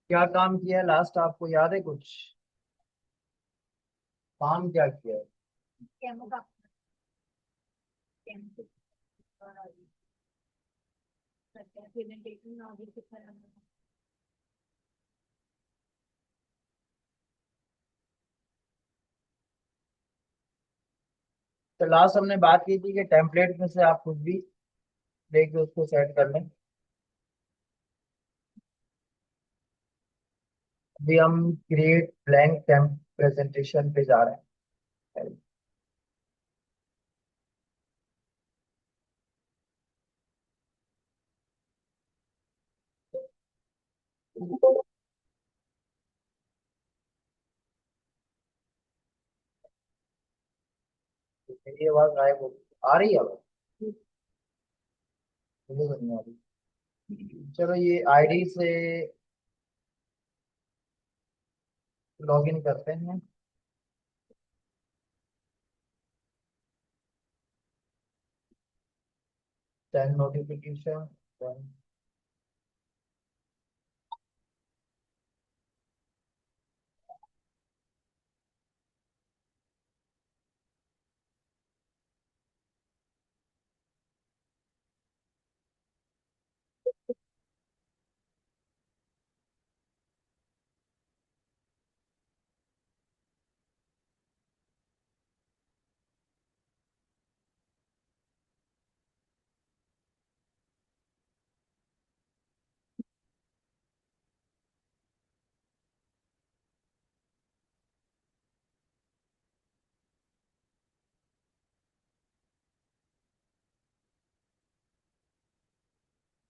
क्या काम किया है लास्ट, आपको याद है कुछ? काम क्या किया है? तो लास्ट हमने बात की थी कि टेम्पलेट में से आप कुछ भी लेके उसको सेट कर लें। अभी हम क्रिएट ब्लैंक प्रेजेंटेशन पे जा रहे हैं। मेरी आवाज गायब हो गई, आ रही है आवाज? मुझे तो नहीं आ रही। चलो ये आईडी से लॉग इन करते हैं। 10 नोटिफिकेशन।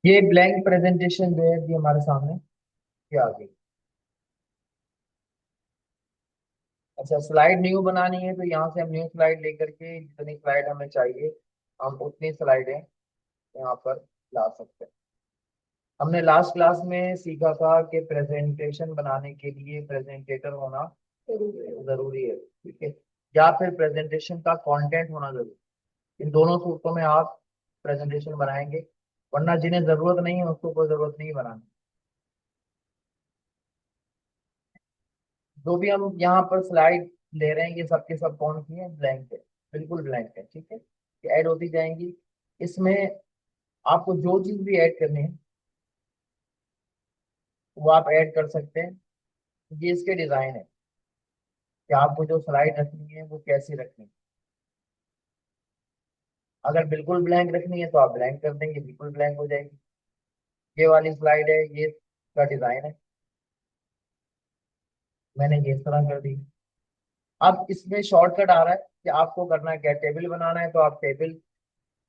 ये ब्लैंक प्रेजेंटेशन जो है ये हमारे सामने ये आ गई। अच्छा, स्लाइड न्यू बनानी है तो यहाँ से हम न्यू स्लाइड लेकर के जितनी स्लाइड हमें चाहिए हम उतनी स्लाइडें यहाँ पर ला सकते हैं। हमने लास्ट क्लास में सीखा था कि प्रेजेंटेशन बनाने के लिए प्रेजेंटेटर होना जरूरी है, ठीक है, या फिर प्रेजेंटेशन का कंटेंट होना जरूरी है। इन दोनों सूत्रों में आप प्रेजेंटेशन बनाएंगे, वरना जिन्हें जरूरत नहीं है उसको कोई जरूरत नहीं बनानी। जो भी हम यहाँ पर स्लाइड ले रहे हैं ये सब के सब कौन सी है, ब्लैंक है, बिल्कुल ब्लैंक है, ठीक है। ये ऐड होती जाएंगी। इसमें आपको जो चीज भी ऐड करनी है वो आप ऐड कर सकते हैं। ये इसके डिजाइन है कि आपको जो स्लाइड रखनी है वो कैसी रखनी है। अगर बिल्कुल ब्लैंक रखनी है तो आप ब्लैंक कर देंगे, बिल्कुल ब्लैंक हो जाएगी। ये वाली स्लाइड है, ये का डिजाइन है, मैंने ये इस तरह कर दी। अब इसमें शॉर्टकट आ रहा है कि आपको करना है क्या, टेबल बनाना है तो आप टेबल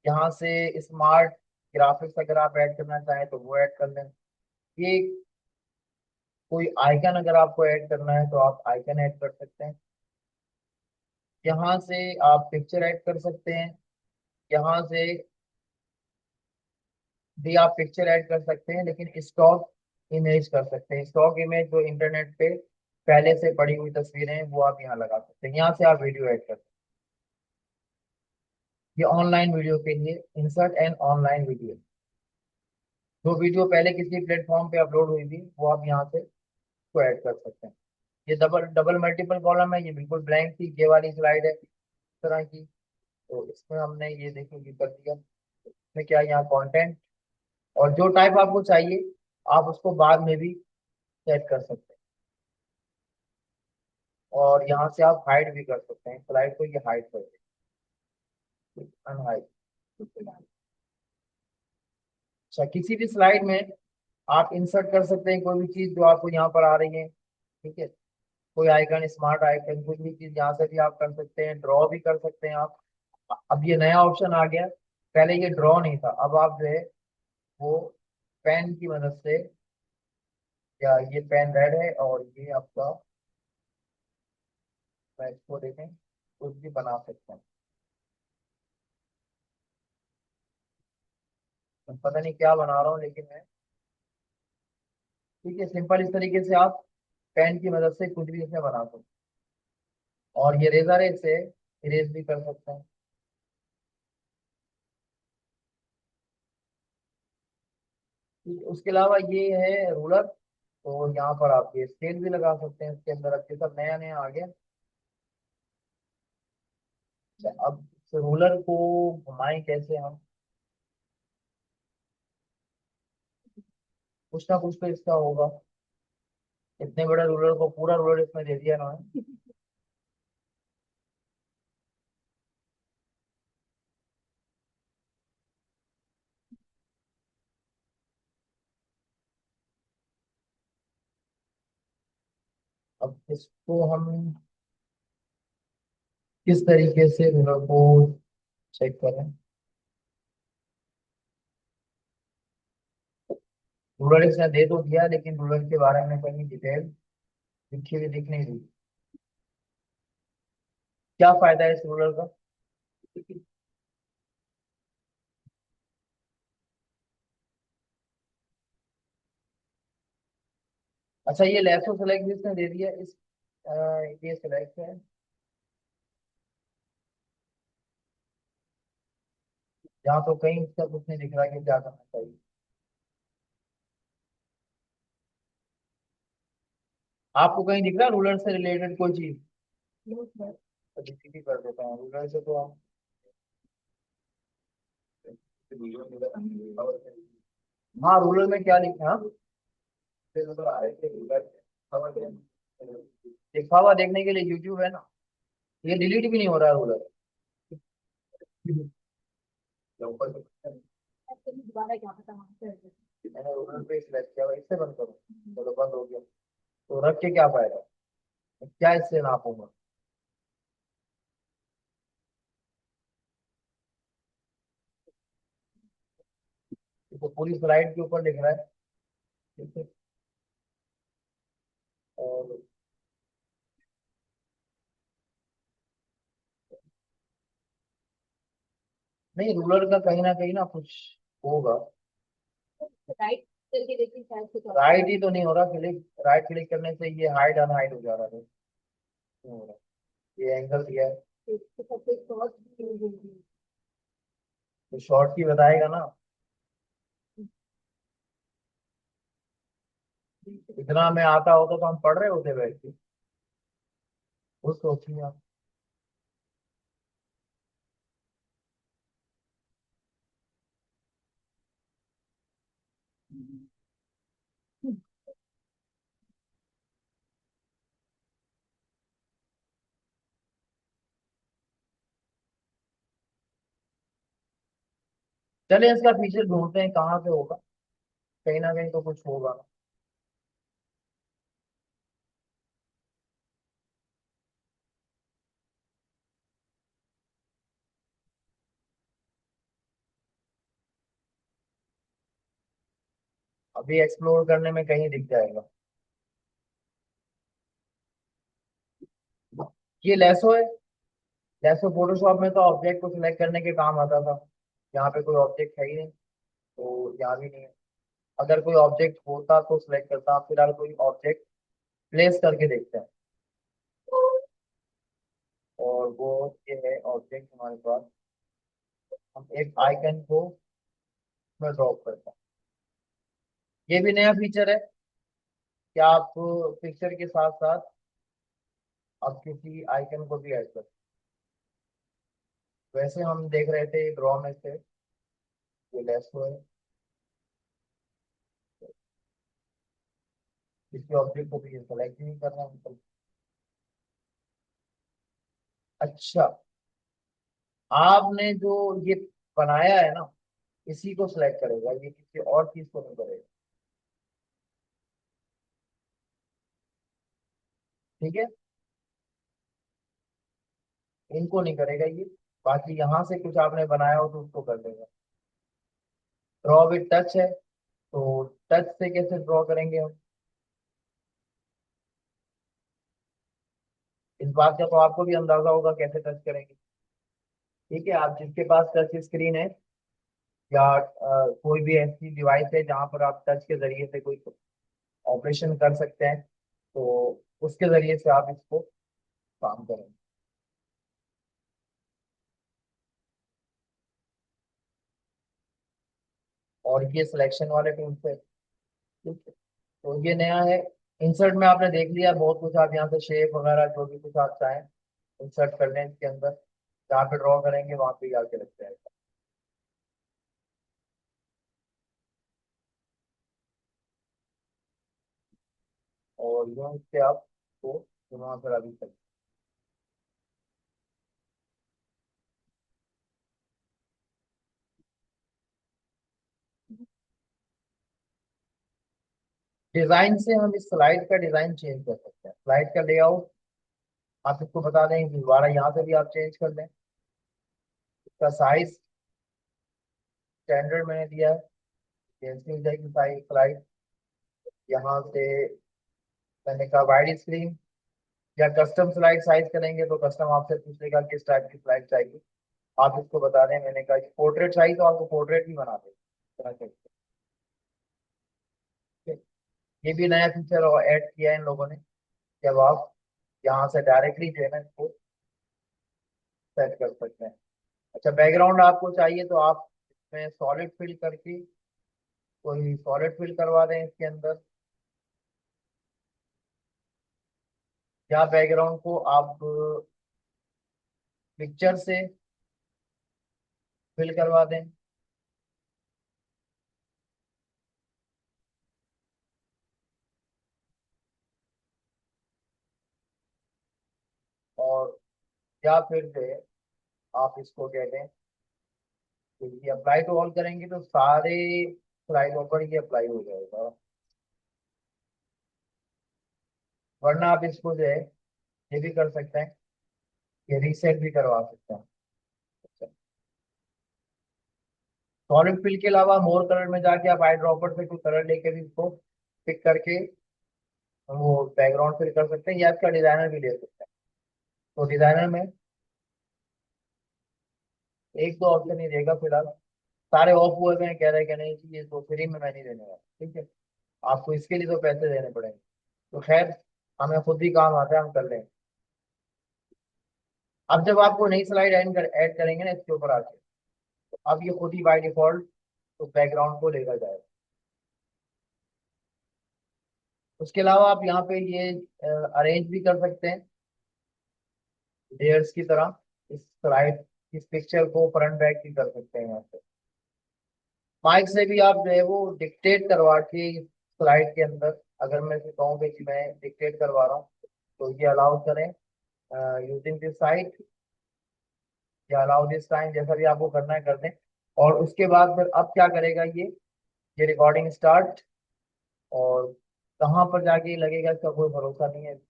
यहाँ से स्मार्ट ग्राफिक्स अगर आप ऐड करना चाहें तो वो ऐड कर लें। ये कोई आइकन अगर आपको ऐड करना है तो आप आइकन ऐड कर सकते हैं। यहाँ से आप पिक्चर ऐड कर सकते हैं। यहाँ से भी आप पिक्चर ऐड कर सकते हैं, लेकिन स्टॉक इमेज कर सकते हैं। स्टॉक इमेज जो इंटरनेट पे पहले से पड़ी हुई तस्वीरें हैं वो आप यहाँ लगा सकते हैं। यहाँ से आप वीडियो ऐड कर सकते हैं। ये ऑनलाइन वीडियो के लिए इंसर्ट एंड ऑनलाइन वीडियो, जो वीडियो पहले किसी प्लेटफॉर्म पे अपलोड हुई थी वो आप यहाँ से को ऐड कर सकते हैं। ये डबल डबल मल्टीपल कॉलम है, ये बिल्कुल ब्लैंक थी, ये वाली स्लाइड है इस तरह की। तो इसमें हमने ये देखो ये कर दिया। इसमें क्या है, यहाँ कंटेंट और जो टाइप आपको चाहिए आप उसको बाद में भी सेट कर सकते हैं। और यहाँ से आप हाइड भी कर सकते हैं स्लाइड को, ये हाइड कर दें, अनहाइड। अच्छा, किसी भी स्लाइड में आप इंसर्ट कर सकते हैं कोई भी चीज जो आपको यहाँ पर आ रही है, ठीक है। कोई आइकन, स्मार्ट आइकन, कोई भी चीज यहाँ से भी आप कर सकते हैं, ड्रॉ भी कर सकते हैं आप। अब ये नया ऑप्शन आ गया, पहले ये ड्रॉ नहीं था, अब आप जो है वो पेन की मदद से, या ये पेन रेड है और ये आपका, मैं इसको देखें, कुछ भी बना सकते हैं। मैं पता नहीं क्या बना रहा हूँ लेकिन मैं, ठीक है, सिंपल इस तरीके से आप पेन की मदद से कुछ भी इसमें बना सकते हैं। और ये रेजर है, इससे इरेज भी कर सकते हैं। ठीक है, उसके अलावा ये है रूलर। तो यहाँ पर आप ये स्केल भी लगा सकते हैं इसके अंदर। अब ये सब नया नया आ गया। अच्छा, अब इस रूलर को घुमाएं कैसे हम? कुछ ना कुछ तो इसका होगा। इतने बड़े रूलर को पूरा रूलर इसमें दे दिया ना। अब इसको हम किस तरीके से रूलर को चेक करें? रूलर इसने दे तो दिया, लेकिन रूलर के बारे में कहीं डिटेल लिखी हुई दिख नहीं रही। क्या फायदा है इस रूलर का? अच्छा, ये लेफ्ट सेलेक्ट भी इसने दे दिया इस ये सिलेक्ट है। यहाँ तो कहीं इसका कुछ नहीं दिख रहा कि क्या करना चाहिए। आपको कहीं दिख रहा है रूलर से रिलेटेड कोई चीज? तो DCT कर देता हूँ रूलर से तो हम। हाँ, रूलर में क्या लिखा है? लिखा हुआ देखने के लिए यूट्यूब है ना। ये डिलीट भी नहीं हो रहा है रूलर। मैंने रूलर पे सिलेक्ट किया हुआ, इससे बंद करो। चलो बंद हो गया। तो रख के क्या फायदा? क्या इससे नापूंगा? ये तो पूरी स्लाइड के ऊपर लिख रहा है। ठीक है। और नहीं, रूलर का कहीं ना कुछ होगा। राइट ही तो नहीं हो रहा क्लिक। राइट क्लिक करने से ये हाइड अनहाइड हो जा रहा है। क्यों हो रहा है? ये एंगल दिया है तो शॉर्ट की बताएगा ना। इतना में आता होता तो हम पढ़ रहे होते बैठ के। वो सोचिए आप। चलिए इसका फीचर ढूंढते हैं कहाँ पे होगा। कहीं ना कहीं तो कुछ होगा ना। अभी एक्सप्लोर करने में कहीं दिख जाएगा। ये लेसो है। लेसो फोटोशॉप में तो ऑब्जेक्ट को सिलेक्ट करने के काम आता था। यहाँ पे कोई ऑब्जेक्ट है ही नहीं, तो यहाँ भी नहीं है। अगर कोई ऑब्जेक्ट होता तो सिलेक्ट करता। फिलहाल कोई ऑब्जेक्ट प्लेस करके देखते हैं। और वो ये है ऑब्जेक्ट हमारे पास। हम एक आइकन को मैं ड्रॉप करता हूँ। ये भी नया फीचर है कि आप पिक्चर के साथ साथ आप किसी आइकन को भी ऐड कर सकते हैं। वैसे हम देख रहे थे ड्रॉ में से ये लेसो है। किसी ऑब्जेक्ट को भी सेलेक्ट नहीं करना मतलब। अच्छा, आपने जो ये बनाया है ना, इसी को सिलेक्ट करेगा, ये किसी और चीज को नहीं करेगा। ठीक है। इनको नहीं करेगा ये। बाकी यहाँ से कुछ आपने बनाया हो तो उसको कर देगा। ड्रॉ विद टच है, तो टच से कैसे ड्रॉ करेंगे हम? इस बात का तो आपको भी अंदाजा होगा कैसे टच करेंगे। ठीक है, आप जिसके पास टच स्क्रीन है या कोई भी ऐसी डिवाइस है जहाँ पर आप टच के जरिए से कोई ऑपरेशन कर सकते हैं, तो उसके जरिए से आप इसको काम करेंगे। और ये सिलेक्शन वाले टूल से। ठीक है। तो ये नया है। इंसर्ट में आपने देख लिया बहुत कुछ, आप यहाँ से शेप वगैरह जो भी कुछ आप चाहें इंसर्ट कर लें इसके अंदर, जहाँ पे ड्रॉ करेंगे वहां पे जाके लग जाएगा। और यूं इससे आप को वहां पर अभी तक डिजाइन से हम इस स्लाइड का डिजाइन चेंज कर सकते हैं, स्लाइड का लेआउट आप इसको बता दें, दोबारा यहाँ से भी आप चेंज कर लें। इसका साइज स्टैंडर्ड मैंने दिया है, जैसे हो जाएगी साइज स्लाइड। यहाँ से मैंने कहा वाइड स्क्रीन या कस्टम स्लाइड साइज करेंगे तो कस्टम आपसे पूछेगा किस टाइप की स्लाइड चाहिए, आप इसको बता दें। मैंने कहा पोर्ट्रेट चाहिए तो आपको पोर्ट्रेट भी बना दें। ये भी नया फीचर ऐड किया है इन लोगों ने, जब आप यहाँ से डायरेक्टली जो है ना इसको सेट कर सकते हैं। अच्छा बैकग्राउंड आपको चाहिए तो आप इसमें सॉलिड फिल करके कोई सॉलिड फिल करवा दें इसके अंदर, या बैकग्राउंड को आप पिक्चर से फिल करवा दें। और या फिर जो है आप इसको कहते हैं कि ये अप्लाई टू ऑल करेंगे तो सारे स्लाइडों पर ये अप्लाई हो जाएगा, वरना आप इसको जो है ये भी कर सकते हैं, ये रीसेट भी करवा सकते हैं। सॉलिड फिल के अलावा मोर कलर में जाके आप आई ड्रॉपर से कोई कलर लेके भी इसको पिक करके वो बैकग्राउंड फिल कर सकते हैं, या इसका डिजाइनर भी ले सकते हैं। तो डिजाइनर में एक दो ऑप्शन ही देगा फिलहाल, सारे ऑफ हुए हुए हैं, कह रहे हैं कि नहीं जी ये तो फ्री में मैं नहीं देने वाला, ठीक है, आपको इसके लिए तो पैसे देने पड़ेंगे। तो खैर हमें खुद ही काम आता है, हम कर लेंगे। अब जब आपको नई स्लाइड ऐड करेंगे ना इसके ऊपर आके, तो अब ये खुद ही बाय डिफॉल्ट तो बैकग्राउंड को लेकर जाएगा। उसके अलावा आप यहाँ पे ये अरेंज भी कर सकते हैं लेयर्स की तरह, इस स्लाइड इस पिक्चर को फ्रंट बैक भी कर सकते हैं यहाँ पे। माइक से भी आप जो है वो डिक्टेट करवा के स्लाइड के अंदर, अगर मैं से कहूँ कि मैं डिक्टेट करवा रहा हूँ तो ये अलाउ करें यूजिंग दिस साइट या अलाउ दिस टाइम, जैसा भी आपको करना है कर दें। और उसके बाद फिर अब क्या करेगा ये रिकॉर्डिंग स्टार्ट, और कहाँ पर जाके लगेगा इसका कोई भरोसा नहीं है।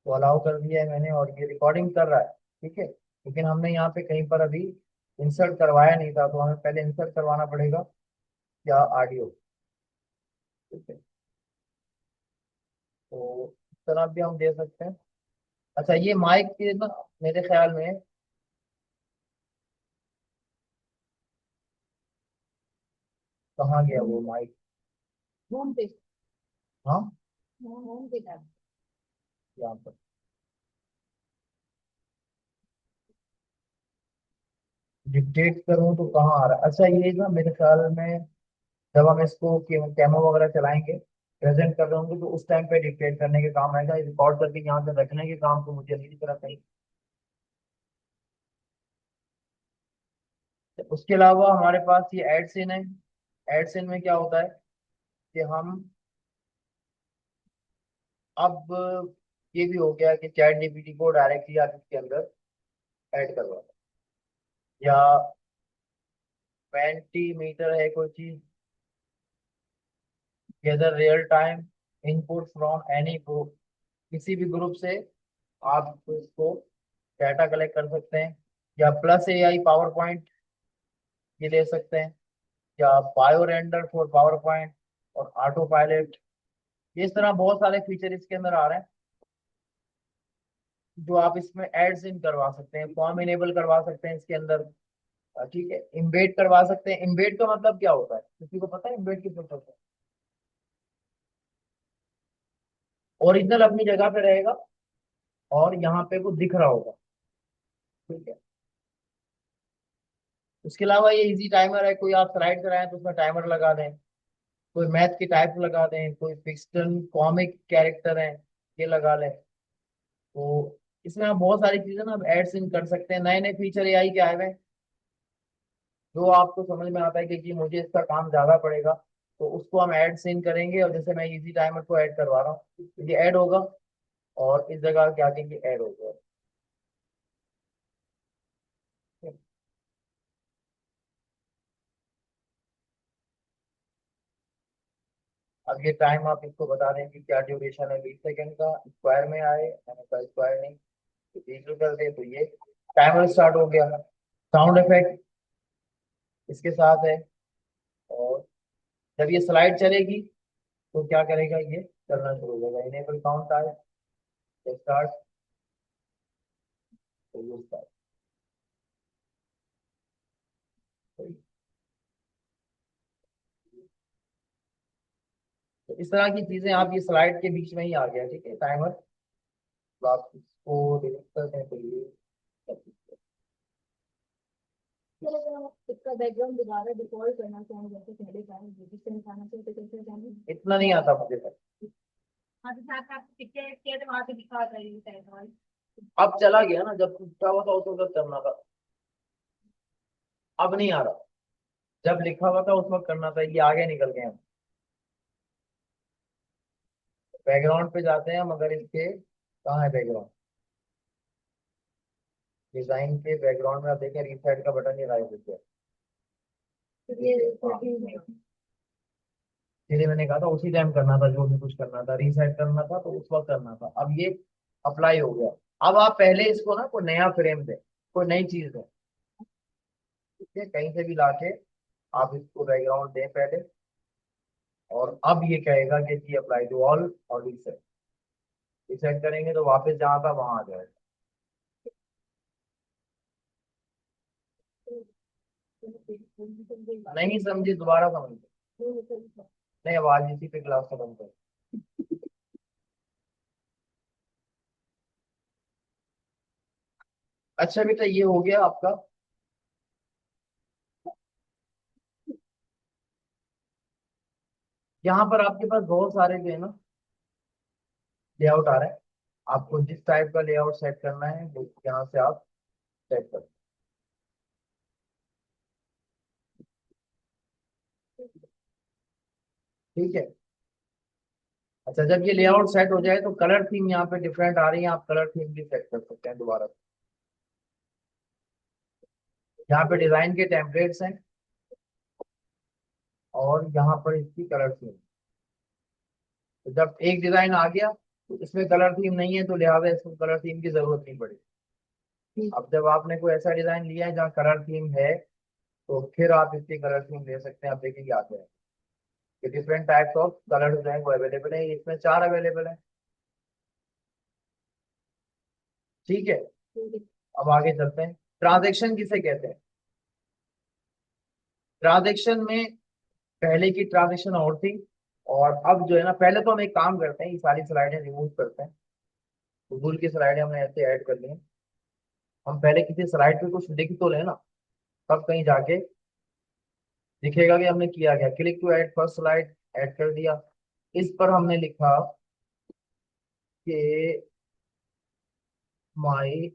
तो अलाउ कर दिया है मैंने और ये रिकॉर्डिंग कर रहा है, ठीक है। लेकिन हमने यहाँ पे कहीं पर अभी इंसर्ट करवाया नहीं था, तो हमें पहले इंसर्ट करवाना पड़ेगा या ऑडियो, ठीक है। तो इस तरह भी हम दे सकते हैं। अच्छा ये माइक के ना मेरे ख्याल में कहाँ गया वो माइक, होम पे। हाँ होम पे था। यहाँ पर डिक्टेट करूँ तो कहाँ आ रहा है। अच्छा ये ना मेरे ख्याल में जब हम इसको कैमो वगैरह चलाएंगे, प्रेजेंट कर रहे होंगे, तो उस टाइम पे डिक्टेट करने के काम आएगा, रिकॉर्ड करके यहाँ पे रखने के काम तो मुझे नहीं दिख रहा कहीं। उसके अलावा हमारे पास ये एडसिन है। एडसिन में क्या होता है कि हम अब ये भी हो गया कि चैट जीपीटी को डायरेक्टली आप इसके अंदर ऐड करवा दें, या पेंटीमीटर है कोई चीज, gather real time input from any group, किसी भी ग्रुप से आप इसको डाटा कलेक्ट कर सकते हैं, या प्लस एआई पावर पॉइंट ये ले सकते हैं, या bio render for power point और ऑटो पायलट। इस तरह बहुत सारे फीचर इसके अंदर आ रहे हैं जो आप इसमें एड्स इन करवा सकते हैं, फॉर्म इनेबल करवा सकते हैं इसके अंदर, ठीक है, इम्बेड करवा सकते हैं। इम्बेड का मतलब क्या होता है, किसी को पता है इम्बेड किस होता है? ओरिजिनल अपनी जगह पे रहेगा और यहाँ पे वो दिख रहा होगा, ठीक है। उसके अलावा ये इजी टाइमर है, कोई आप स्लाइड कराएं तो उसमें टाइमर लगा दें, कोई मैथ की टाइप लगा दें, कोई फिक्शन कॉमिक कैरेक्टर है ये लगा लें। तो इसमें आप बहुत सारी चीजें ना एड्स इन कर सकते हैं। नए नए फीचर एआई के आए हुए हैं, जो आपको समझ में आता है कि मुझे इसका काम ज्यादा पड़ेगा, तो उसको हम ऐड इन करेंगे। और जैसे मैं इजी टाइमर को ऐड करवा रहा हूँ, तो ये ऐड होगा और इस जगह क्या आगे ऐड होगा। अब ये टाइम आप इसको बता दें कि क्या ड्यूरेशन है, 20 सेकंड का, स्क्वायर में आए, मैंने कहा स्क्वायर नहीं, तो 20 कर दे, तो ये टाइमर स्टार्ट हो गया। साउंड इफेक्ट इसके साथ है। और जब ये स्लाइड चलेगी तो क्या करेगा, ये चलना शुरू हो जाएगा। इनेबल काउंट आए, स्टार्ट, तो ये स्टार्ट। तो इस तरह की चीजें आप, ये स्लाइड के बीच में ही आ गया, ठीक है टाइमर। तो आप इसको डिलीट कर दें तो ये सब कुछ। सर अगर हम इसका बैकग्राउंड दोबारा डिफॉल्ट करना चाहें जैसे पहले का जिससे निकालना चाहिए तो कैसे जाएंगे? इतना नहीं आता मुझे तक। हाँ तो साथ आप टिकट के तो वहाँ पे दिखा रही है। अब चला गया ना, जब टूटा हुआ था उस वक्त करना था, अब नहीं आ रहा। जब लिखा हुआ था उस वक्त करना था, ये आगे निकल गए हम। बैकग्राउंड पे जाते हैं, मगर इसके कहाँ है बैकग्राउंड? डिजाइन के बैकग्राउंड में आप देखें, रीसेट का बटन ये गायब हो गया। तो ये हाँ, इसलिए मैंने कहा था उसी टाइम करना था, जो भी कुछ करना था, रीसेट करना था तो उस वक्त करना था। अब ये अप्लाई हो गया। अब आप पहले इसको ना कोई नया फ्रेम दें, कोई नई चीज दें, ठीक है, कहीं से भी लाके आप इसको बैकग्राउंड दें पहले। और अब ये कहेगा कि जी अप्लाई टू ऑल, और रीसेट। रीसेट करेंगे तो वापस जहाँ था वहां आ जाएगा। नहीं समझी, दोबारा समझ। नहीं, आवाज इसी पे क्लास खत्म कर। अच्छा बेटा, ये हो गया आपका। यहाँ पर आपके पास बहुत सारे जो है ना लेआउट आ रहे हैं। आपको जिस टाइप का लेआउट सेट करना है वो यहाँ से आप सेट कर। ठीक है। अच्छा, जब ये लेआउट सेट हो जाए तो कलर थीम यहाँ पे डिफरेंट आ रही है, आप कलर थीम भी सेट कर सकते हैं दोबारा। यहाँ पे डिजाइन के टेम्पलेट्स हैं और यहाँ पर इसकी कलर थीम। तो जब एक डिजाइन आ गया तो इसमें कलर थीम नहीं है, तो लिहाजा इसको कलर थीम की जरूरत नहीं पड़ेगी। अब जब आपने कोई ऐसा डिजाइन लिया है जहाँ कलर थीम है, तो फिर आप इसकी कलर थीम ले सकते हैं। आप देखेंगे आते हैं कि डिफरेंट टाइप्स ऑफ कलर जो है वो अवेलेबल है, इसमें 4 अवेलेबल है। ठीक है। अब आगे चलते हैं। ट्रांजेक्शन किसे कहते हैं? ट्रांजेक्शन में पहले की ट्रांजेक्शन और थी, और अब जो है ना, पहले तो हम एक काम करते हैं, ये सारी स्लाइडें रिमूव करते हैं। गूगल की स्लाइडें हमने ऐसे ऐड कर ली हैं। हम पहले किसी स्लाइड पे कुछ लिख तो लेना, तब कहीं जाके दिखेगा कि हमने किया गया। Click to add first slide, add कर दिया। इस पर हमने लिखा कि माई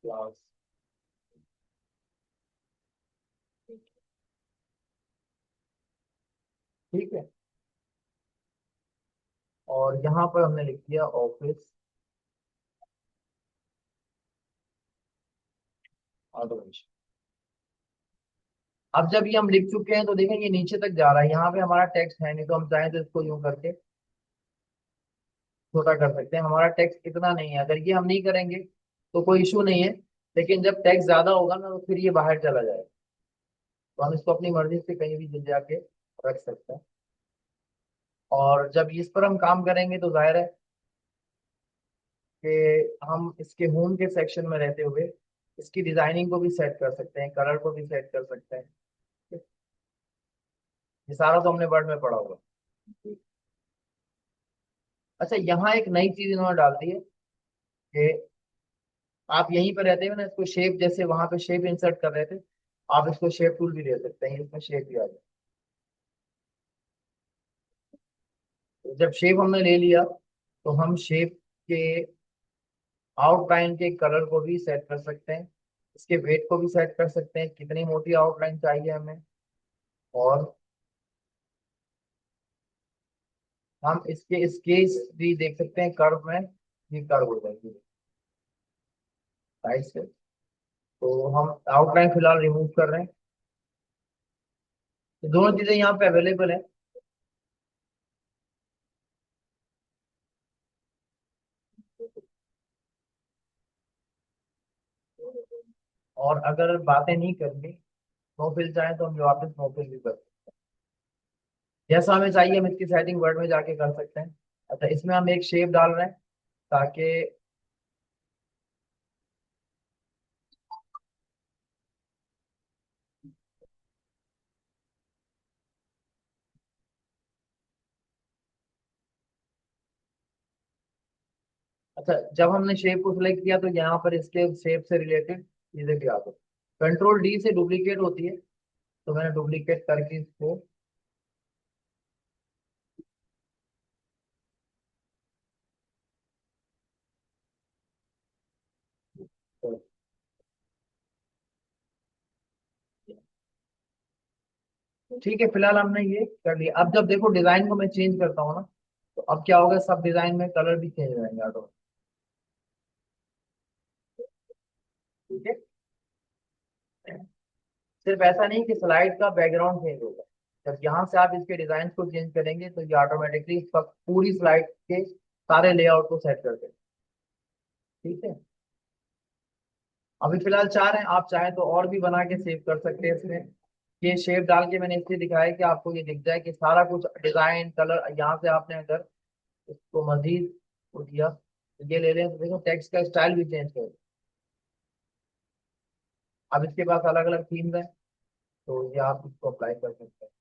क्लास। ठीक है। और यहाँ पर हमने लिख दिया ऑफिस ऑटोमेशन। अब जब ये हम लिख चुके हैं तो देखें ये नीचे तक जा रहा है। यहाँ पे हमारा टेक्स्ट है नहीं, तो हम चाहें तो इसको यूं करके छोटा कर सकते हैं। हमारा टेक्स्ट इतना नहीं है, अगर ये हम नहीं करेंगे तो कोई इशू नहीं है। लेकिन जब टेक्स्ट ज्यादा होगा ना, तो फिर ये बाहर चला जाएगा। तो हम इसको अपनी मर्जी से कहीं भी जाके रख सकते हैं। और जब इस पर हम काम करेंगे तो जाहिर है कि हम इसके होम के सेक्शन में रहते हुए इसकी डिजाइनिंग को भी सेट कर सकते हैं, कलर को भी सेट कर सकते हैं। ये सारा तो हमने वर्ड में पढ़ा होगा। अच्छा, यहाँ एक नई चीज इन्होंने डाल दी है, कि आप यहीं पर रहते हो ना, इसको शेप जैसे वहां पे शेप इंसर्ट कर रहे थे, आप इसको शेप टूल भी दे सकते हैं, इसमें शेप भी आ जाए। तो जब शेप हमने ले लिया तो हम शेप के आउटलाइन के कलर को भी सेट कर सकते हैं, इसके वेट को भी सेट कर सकते हैं, कितनी मोटी आउटलाइन चाहिए हमें। और हम इसके स्केच भी देख सकते हैं, कर्व में ये कर्व हो जाएगी साइड से। तो हम आउटलाइन फिलहाल रिमूव कर रहे हैं, तो दोनों चीजें यहाँ पे अवेलेबल है। और अगर बातें नहीं करनी, नो फिल चाहे तो हम वापस नो फिल भी कर सकते हैं, जैसा हमें चाहिए हम इसकी सेटिंग वर्ड में जाके कर सकते हैं। अच्छा, इसमें हम एक शेप डाल रहे हैं ताकि, अच्छा जब हमने शेप को सिलेक्ट किया तो यहाँ पर इसके शेप से रिलेटेड चीजें भी आ गई। कंट्रोल डी से डुप्लीकेट होती है, तो मैंने डुप्लीकेट करके इसको, तो ठीक है, फिलहाल हमने ये कर लिया। अब जब देखो डिजाइन को मैं चेंज करता हूँ ना, तो अब क्या होगा, सब डिजाइन में कलर भी चेंज हो जाएंगे ऑटो। ठीक है, सिर्फ ऐसा नहीं कि स्लाइड का बैकग्राउंड चेंज होगा, जब यहाँ से आप इसके डिजाइन को चेंज करेंगे तो ये ऑटोमेटिकली पूरी स्लाइड के सारे लेआउट को सेट कर देगा। ठीक है, अभी फिलहाल चार हैं, आप चाहें तो और भी बना के सेव कर सकते हैं इसमें। ये शेप डाल के मैंने इसलिए दिखाया कि आपको ये दिख जाए कि सारा कुछ डिजाइन कलर, यहाँ से आपने अगर इसको मजीद को दिया तो ये ले लें तो देखो टेक्स्ट का स्टाइल भी चेंज कर। अब इसके पास अलग अलग थीम्स हैं, तो ये आप इसको अप्लाई कर सकते हैं।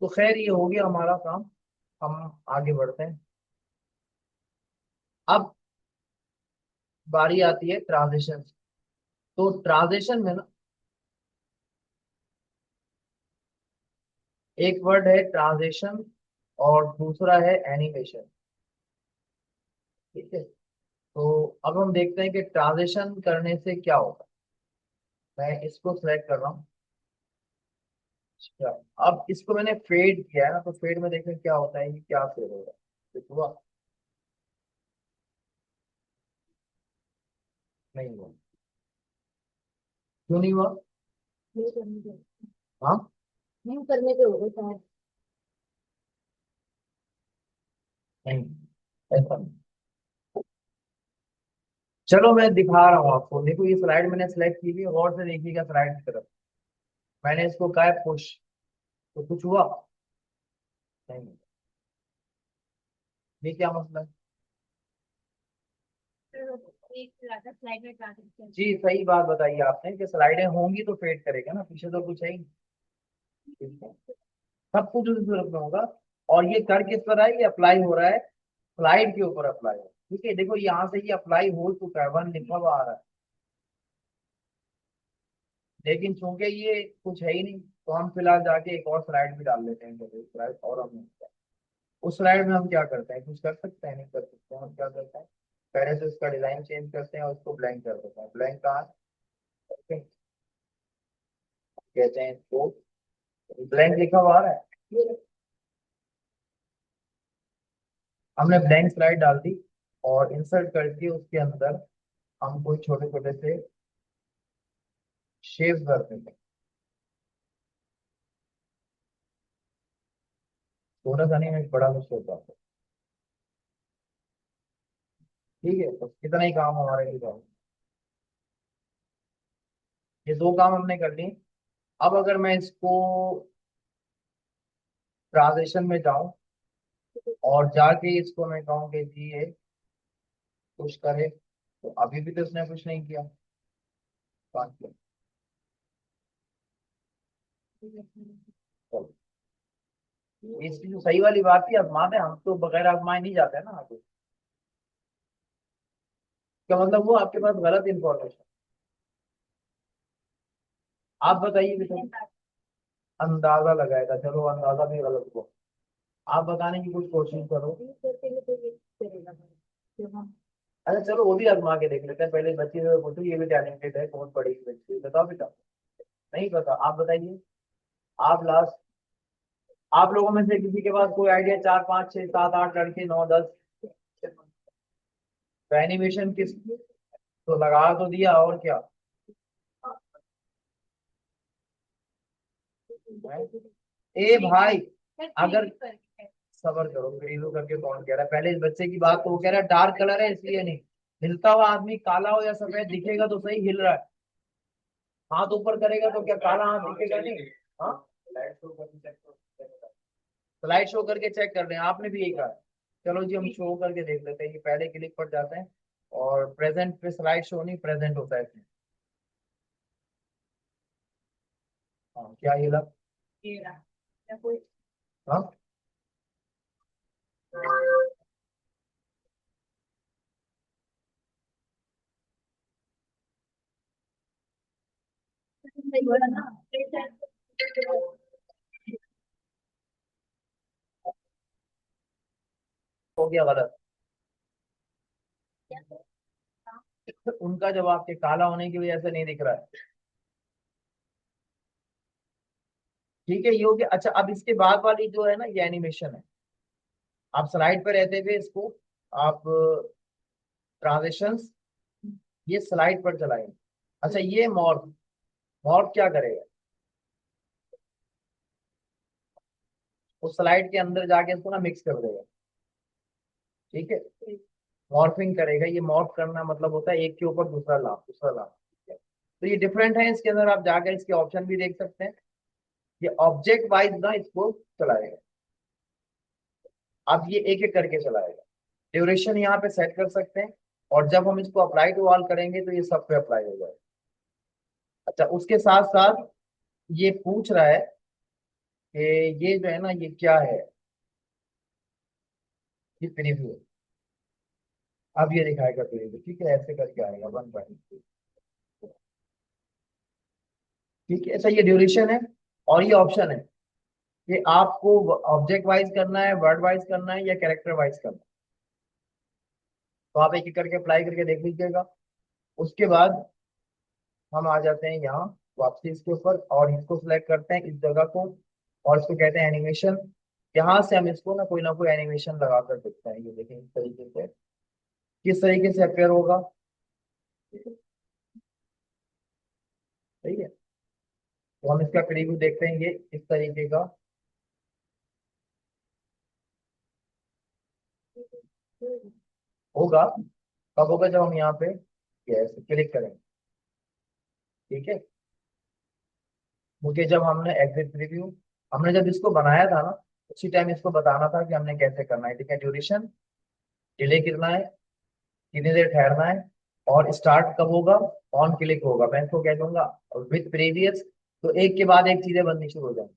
तो खैर ये हो गया हमारा काम, हम आगे बढ़ते हैं। अब बारी आती है ट्रांजिशन। तो ट्रांजिशन में ना एक वर्ड है ट्रांजिशन और दूसरा है एनिमेशन। ठीक है, तो अब हम देखते हैं कि ट्रांजिशन करने से क्या होगा। मैं इसको सिलेक्ट कर रहा हूँ। अच्छा, अब इसको मैंने फेड किया है ना, तो फेड में देखें क्या होता है, ये क्या फेड होगा, कुछ हुआ? नहीं हुआ। क्यों नहीं हुआ? न्यू करने के, हाँ, न्यू करने के हो गए शायद। नहीं, ऐसा नहीं। चलो मैं दिखा रहा हूँ आपको, देखो ये स्लाइड मैंने सेलेक्ट की हुई है, गौर से देखिएगा स्लाइड की तरफ। मैंने इसको कहा है पुश, तो कुछ हुआ? नहीं। ये क्या मसला है? एक ज्यादा स्लाइड में ट्रांजिशन। जी सही बात बताई आपने कि स्लाइडें होंगी तो फेड करेगा ना, पीछे तो कुछ है ही नहीं। ठीक है? सब कुछ उस सूरत में होगा। और ये कर किस पर है, ये अप्लाई हो रहा है स्लाइड के ऊपर अप्लाई हो। ठीक है, देखो यहाँ से ये अप्लाई हो चुका है, वन लिखा हुआ आ रहा है, लेकिन चूंकि ये कुछ है ही नहीं, तो हम फिलहाल जाके एक और स्लाइड भी डाल लेते हैं, चलो स्लाइड और हम उस स्लाइड में हम क्या करते हैं, कुछ कर सकते हैं? नहीं कर सकते। हम क्या करते हैं, पहले से उसका डिजाइन चेंज करते हैं और उसको ब्लैंक कर देते हैं। ब्लैंक कहाँ है? कहते हैं इसको, ब्लैंक लिखा हुआ आ रहा है, हमने ब्लैंक स्लाइड डाल दी और इंसर्ट करके उसके अंदर हम कोई छोटे छोटे से शेप्स भर देते हैं। छोटा सा नहीं, एक बड़ा सा शेप डालते हैं। ठीक है, तो कितना ही काम हमारे लिए काम। ये दो काम हमने कर लिए। अब अगर मैं इसको ट्रांजिशन में जाऊं और जाके इसको मैं कहूँ कि जी ये कुछ करे, तो अभी भी तो इसने कुछ नहीं किया। बात किया। चलो, इसकी जो सही वाली बात थी आजमाते हैं, हम तो बगैर आजमाए नहीं जाते हैं ना आगे। क्या मतलब वो आपके पास गलत इंफॉर्मेशन। आप बताइए भी तो। अंदाजा लगाया था, चलो अंदाजा भी गलत हुआ। आप बताने की कुछ कोशिश करो। अच्छा चलो वो भी आजमा के देख लेते हैं, पहले बच्ची से पूछो ये भी टैलेंटेड है, कौन पढ़ेगी बच्ची, बताओ बेटा। नहीं पता, आप बताइए। आप लास्ट, आप लोगों में से किसी के पास कोई आइडिया, 4 5 6 7 8 लड़के 9 10। तो एनिमेशन किस, तो लगा तो दिया और क्या है? ए भाई, अगर सबर करो, गरीबों करके कौन कह रहा है, पहले इस बच्चे की बात, तो वो कह रहा है डार्क कलर है इसलिए नहीं। हिलता हुआ आदमी काला हो या सफेद दिखेगा तो सही, हिल रहा है, हाथ ऊपर करेगा तो क्या काला हाथ दिखेगा नहीं। हाँ, स्लाइड शो करके चेक कर रहे हैं, आपने भी यही कहा है। चलो जी हम शो करके देख लेते हैं, ये पहले क्लिक पर जाते हैं, और प्रेजेंट पे स्लाइड शो नहीं प्रेजेंट होता है इसमें। हाँ क्या हिला। हाँ हो गया गलत। उनका जवाब के काला होने की वजह से नहीं दिख रहा है। ठीक है ये हो गया। अच्छा अब इसके बाद वाली जो है ना ये एनिमेशन है, आप स्लाइड पे रहते हुए इसको आप ट्रांजेक्शंस ये स्लाइड पर चलाएंगे। अच्छा ये मॉर्फ, मॉर्फ क्या करेगा, उस स्लाइड के अंदर जाके इसको ना मिक्स कर देगा। ठीक है, मॉर्फिंग करेगा, ये मॉर्फ करना मतलब होता है एक के ऊपर दूसरा लाभ, दूसरा लाभ। ठीक है? तो ये डिफरेंट है, इसके अंदर आप जाकर इसके ऑप्शन भी देख सकते हैं। ये ऑब्जेक्ट वाइज ना इसको चलाएगा, अब ये एक एक करके चलाएगा। ड्यूरेशन यहाँ पे सेट कर सकते हैं, और जब हम इसको अप्लाई टू ऑल करेंगे तो ये सब पे अप्लाई हो जाएगा। अच्छा उसके साथ साथ ये पूछ रहा है कि ये जो है ना ये क्या है, ये प्रीव्यू। अब ये दिखाएगा प्रीव्यू, ठीक है, ऐसे करके आएगा 1 बाई। ठीक है, अच्छा ये ड्यूरेशन है, और ये ऑप्शन है कि आपको ऑब्जेक्ट वाइज करना है, वर्ड वाइज करना है, या कैरेक्टर वाइज करना है। तो आप एक एक करके अप्लाई करके देख लीजिएगा। उसके बाद हम आ जाते हैं यहाँ वापसी इसके ऊपर, और इसको सिलेक्ट करते हैं इस जगह को, और इसको कहते हैं एनिमेशन। यहाँ से हम इसको ना कोई एनिमेशन लगा कर देखते हैं, ये देखें इस तरीके से किस तरीके से अपेयर होगा। ठीक है, तो हम इसका प्रीव्यू देखते हैं, ये इस तरीके का होगा। कब होगा, जब हम यहाँ पे यस क्लिक करेंगे। ठीक है, मुझे जब हमने एग्जिट प्रीव्यू, हमने जब इसको बनाया था ना, उसी टाइम इसको बताना था कि हमने कैसे करना है। ठीक है, ड्यूरेशन, डिले कितना है, कितनी देर ठहरना है, और स्टार्ट कब होगा, ऑन क्लिक होगा, मैं इसको कह दूंगा विथ प्रीवियस। तो एक के बाद एक चीजें बननी शुरू हो जाएंगी।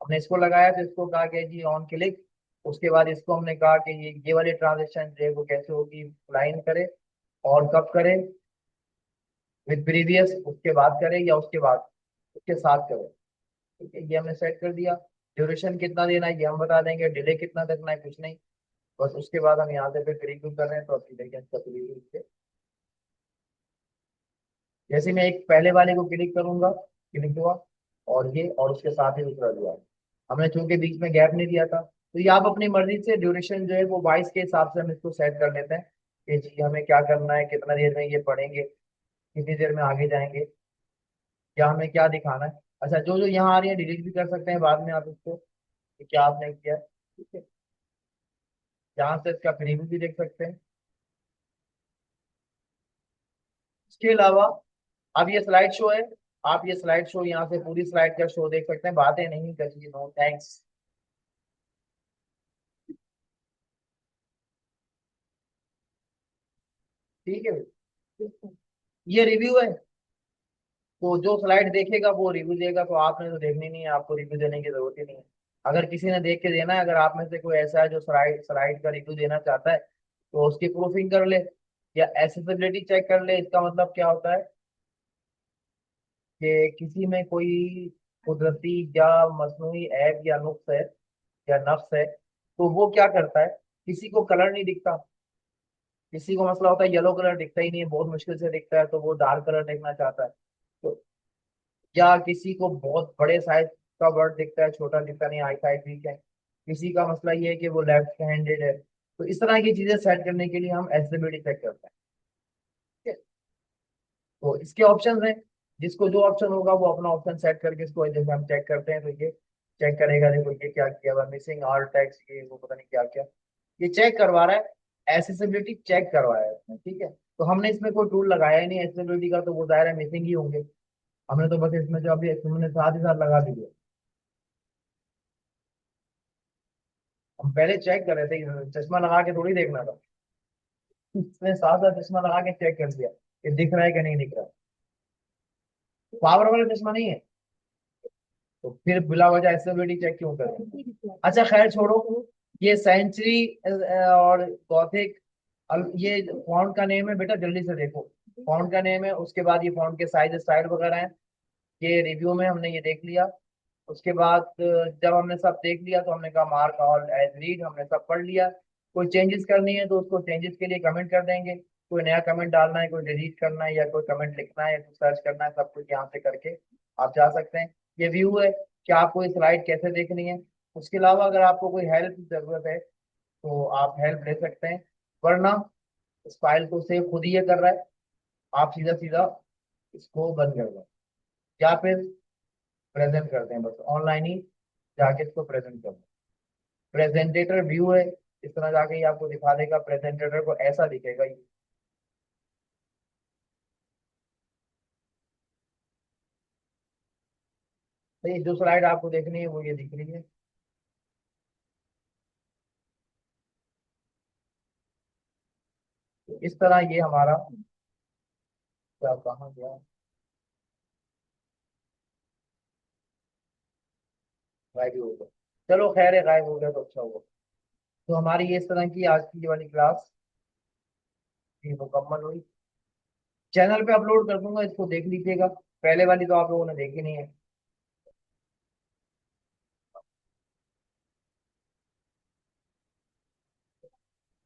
हमने इसको लगाया तो इसको कहा कि जी ऑन क्लिक, उसके बाद इसको हमने कहा कि ये वाली ट्रांजेक्शन जो है वो कैसे होगी, लाइन करे, और कब करे, विद प्रीवियस उसके बाद करे या उसके बाद, उसके साथ करे। ठीक है, ये हमने सेट कर दिया। ड्यूरेशन कितना देना है ये हम बता देंगे, डिले कितना देखना है कुछ नहीं, बस उसके बाद हम यहाँ से फिर प्रीव्यू कर रहे हैं, तो अब देखिए इसका प्रीव्यू। जैसे मैं एक पहले वाले को क्लिक करूंगा, क्लिक हुआ, और ये और उसके साथ ही दूसरा दिया। हमने चूंकि बीच में गैप नहीं दिया था, तो ये आप अपनी मर्जी से ड्यूरेशन जो है वो 22 के हिसाब से हम इसको सेट कर लेते हैं कि जी हमें क्या करना है, कितना देर में ये पढ़ेंगे, कितनी देर में आगे जाएंगे, या हमें क्या दिखाना है। अच्छा जो जो यहाँ आ रही है डिलीट भी कर सकते हैं बाद में आप इसको कि क्या आपने किया है। ठीक है, यहाँ से इसका प्रीव्यू भी देख सकते हैं। इसके अलावा अब ये स्लाइड शो है, आप ये स्लाइड शो यहाँ से पूरी स्लाइड का शो देख सकते हैं, बातें नहीं करिए, नो थैंक्स। ठीक है, ये रिव्यू है, तो जो स्लाइड देखेगा वो रिव्यू देगा, तो आपने तो देखनी नहीं है, आपको रिव्यू देने की जरूरत ही नहीं है। अगर किसी ने देख के देना है, अगर आप में से कोई ऐसा है जो स्लाइड स्लाइड का रिव्यू देना चाहता है, तो उसकी प्रूफिंग कर ले या एसेसिबिलिटी चेक कर ले। इसका मतलब क्या होता है कि किसी में कोई कुदरती या मसनूई ऐब या नुक्स है या नफ्स है, तो वो क्या करता है, किसी को कलर नहीं दिखता, किसी को मसला होता है येलो कलर दिखता ही नहीं है, बहुत मुश्किल से दिखता है, तो वो डार्क कलर देखना चाहता है। तो या किसी को बहुत बड़े साइज का वर्ड दिखता है, छोटा दिखता नहीं, आई साइड वीक है, किसी का मसला ये है कि वो लेफ्ट हैंडेड है। तो इस तरह की चीजें सेट करने के लिए हम एसेसिबिलिटी चेक करते हैं। ठीक है? तो इसके ऑप्शंस हैं, जिसको जो ऑप्शन होगा वो अपना ऑप्शन सेट करके इसको जैसे हम चेक करते हैं, तो ये चेक करेगा, देखो ये क्या किया हुआ, मिसिंग ऑल टैक्स, ये वो पता नहीं क्या क्या, ये चेक करवा रहा है, एसेसिबिलिटी चेक करवाया है इसने। ठीक है, तो हमने इसमें कोई टूल लगाया ही नहीं एसेसिबिलिटी का, तो वो दायरा मिसिंग ही होंगे। हमने तो बस इसमें जो अभी हमने साथ ही साथ लगा दिए, हम पहले चेक कर रहे थे, चश्मा लगा के थोड़ी देखना था, इसने साथ साथ चश्मा लगा के चेक कर दिया कि दिख रहा है कि नहीं दिख रहा है। पावर वाला चश्मा नहीं है, तो फिर बिला वजह एसेसिबिलिटी चेक क्यों करें। अच्छा खैर छोड़ो, ये सेंचुरी और गॉथिक, अब ये फॉन्ट का नेम है बेटा, जल्दी से देखो, फॉन्ट का नेम है, उसके बाद ये फॉन्ट के साइज स्टाइल वगैरह है, ये रिव्यू में हमने ये देख लिया। उसके बाद जब हमने सब देख लिया तो हमने कहा मार्क ऑल एज रीड, हमने सब पढ़ लिया। कोई चेंजेस करनी है तो उसको चेंजेस के लिए कमेंट कर देंगे, कोई नया कमेंट डालना है, कोई डिलीट करना है, या कोई कमेंट लिखना है या कुछ सर्च करना है, सब कुछ यहाँ से करके आप जा सकते हैं। ये व्यू है कि आपको ये स्लाइड कैसे देखनी है। उसके अलावा अगर आपको कोई हेल्प की जरूरत है तो आप हेल्प ले सकते हैं, वरना इस फाइल को सेव खुद ही ये कर रहा है, आप सीधा सीधा इसको बंद कर दो या फिर प्रेजेंट करते हैं, बस ऑनलाइन ही जाके इसको प्रेजेंट कर दो। प्रेजेंटेटर व्यू है, इस तरह जाके ही आपको दिखा देगा, प्रेजेंटेटर को ऐसा दिखेगा ये। तो ये जो स्लाइड आपको देखनी है वो ये दिख रही है। तो इस तरह ये हमारा क्या कहाँ गया, गायब ही हो गया। चलो खैर है, गायब हो गया तो अच्छा हुआ। तो हमारी ये इस तरह की आज की ये वाली क्लास ये मुकम्मल हुई। चैनल पे अपलोड कर दूंगा, इसको देख लीजिएगा, पहले वाली तो आप लोगों ने देखी नहीं है।